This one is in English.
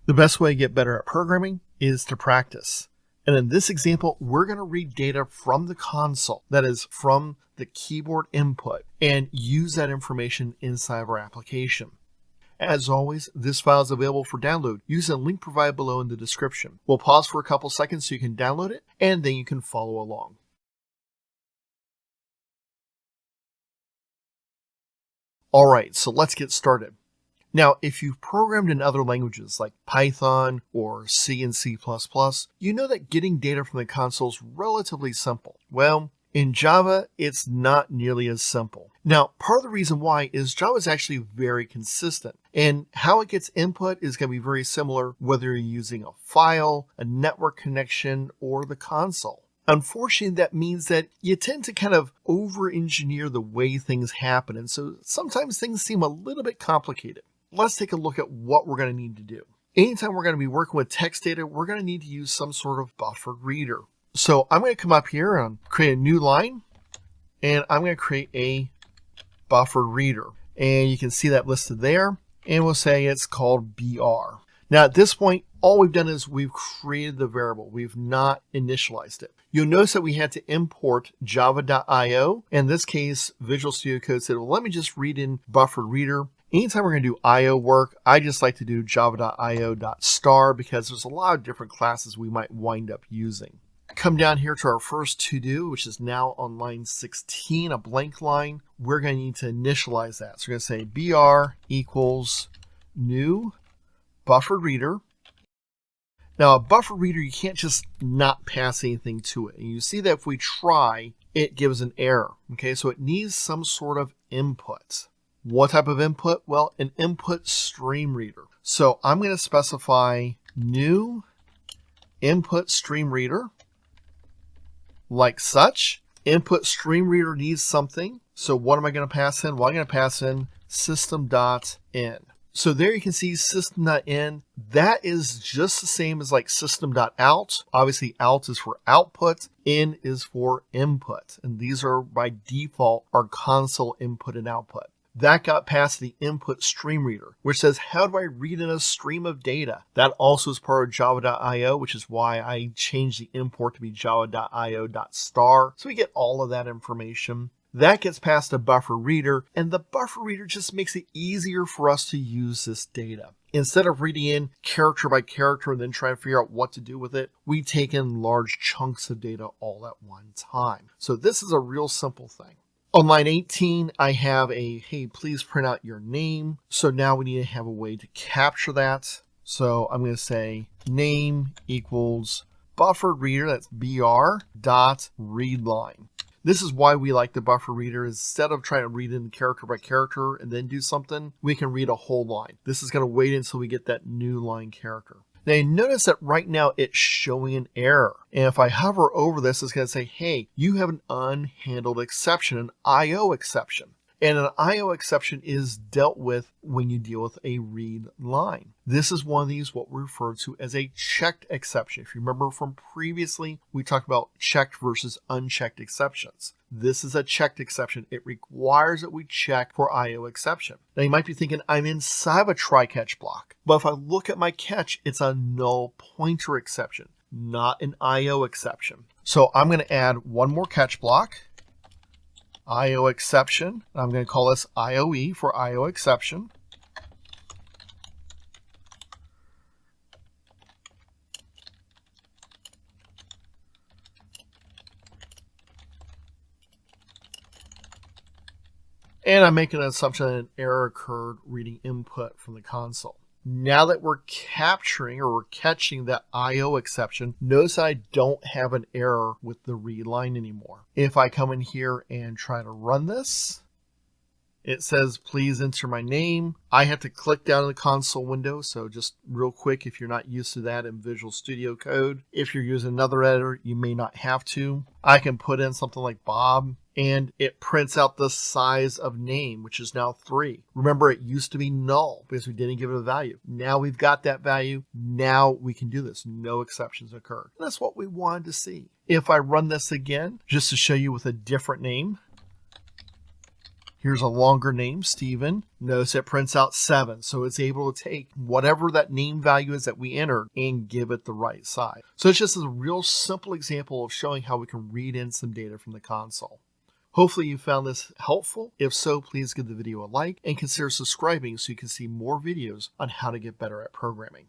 The best way to get better at programming is to practice. And in this example, we're going to read data from the console, that is from the keyboard input, and use that information inside of our application. As always, this file is available for download using the link provided below in the description. We'll pause for a couple seconds so you can download it, and then you can follow along. All right, so let's get started. Now, if you've programmed in other languages like Python or C and C++, you know that getting data from the console is relatively simple. Well, in Java, it's not nearly as simple. Now, part of the reason why is Java is actually very consistent, and how it gets input is going to be very similar whether you're using a file, a network connection, or the console. Unfortunately, that means that you tend to kind of over-engineer the way things happen, and so sometimes things seem a little bit complicated. Let's take a look at what we're going to need to do. Anytime we're going to be working with text data, we're going to need to use some sort of buffer reader. So I'm going to come up here and create a new line, and I'm going to create a buffer reader. And you can see that listed there, and we'll say it's called BR. Now at this point, all we've done is we've created the variable. We've not initialized it. You'll notice that we had to import java.io. In this case, Visual Studio Code said, well, let me just read in buffer reader. Anytime we're going to do IO work, I just like to do java.io.star because there's a lot of different classes we might wind up using. Come down here to our first to-do, which is now on line 16, a blank line. We're going to need to initialize that. So we're going to say br equals new buffer reader. Now a buffer reader, you can't just not pass anything to it. And you see that if we try, it gives an error. Okay, so it needs some sort of input. What type of input? Well, an input stream reader. So I'm going to specify new input stream reader like such. Input stream reader needs something. So what am I going to pass in? Well, I'm going to pass in system.in. So there you can see system.in. That is just the same as like system.out. Obviously, out is for output, in is for input. And these are by default our console input and output. That got past the input stream reader, which says, how do I read in a stream of data? That also is part of java.io, which is why I changed the import to be java.io.star. So we get all of that information. That gets past a buffer reader, and the buffer reader just makes it easier for us to use this data. Instead of reading in character by character and then trying to figure out what to do with it, we take in large chunks of data all at one time. So this is a real simple thing. On line 18, I have a, hey, please print out your name. So now we need to have a way to capture that. So I'm going to say name equals buffer reader, that's br, dot readline. This is why we like the buffer reader. Instead of trying to read in character by character and then do something, we can read a whole line. This is going to wait until we get that new line character. Now you notice that right now it's showing an error. And if I hover over this, it's going to say, hey, you have an unhandled exception, an IO exception. And an IO exception is dealt with when you deal with a read line. This is one of these what we refer to as a checked exception. If you remember from previously, we talked about checked versus unchecked exceptions. This is a checked exception. It requires that we check for IO exception. Now you might be thinking, I'm inside of a try-catch block. But if I look at my catch, it's a null pointer exception, not an IO exception. So I'm going to add one more catch block. IO exception. I'm going to call this IOE for IO exception. And I'm making an assumption that an error occurred reading input from the console. Now that we're capturing or we're catching that IO exception, notice I don't have an error with the read line anymore. If I come in here and try to run this, it says, please enter my name. I have to click down in the console window. So just real quick, if you're not used to that in Visual Studio Code, if you're using another editor, you may not have to. I can put in something like Bob, and it prints out the size of name, which is now 3. Remember, it used to be null because we didn't give it a value. Now we've got that value. Now we can do this. No exceptions occurred. And that's what we wanted to see. If I run this again, just to show you with a different name, Here's a longer name, Stephen. Notice it prints out 7, so it's able to take whatever that name value is that we entered and give it the right size. So it's just a real simple example of showing how we can read in some data from the console. Hopefully you found this helpful. If so, please give the video a like and consider subscribing so you can see more videos on how to get better at programming.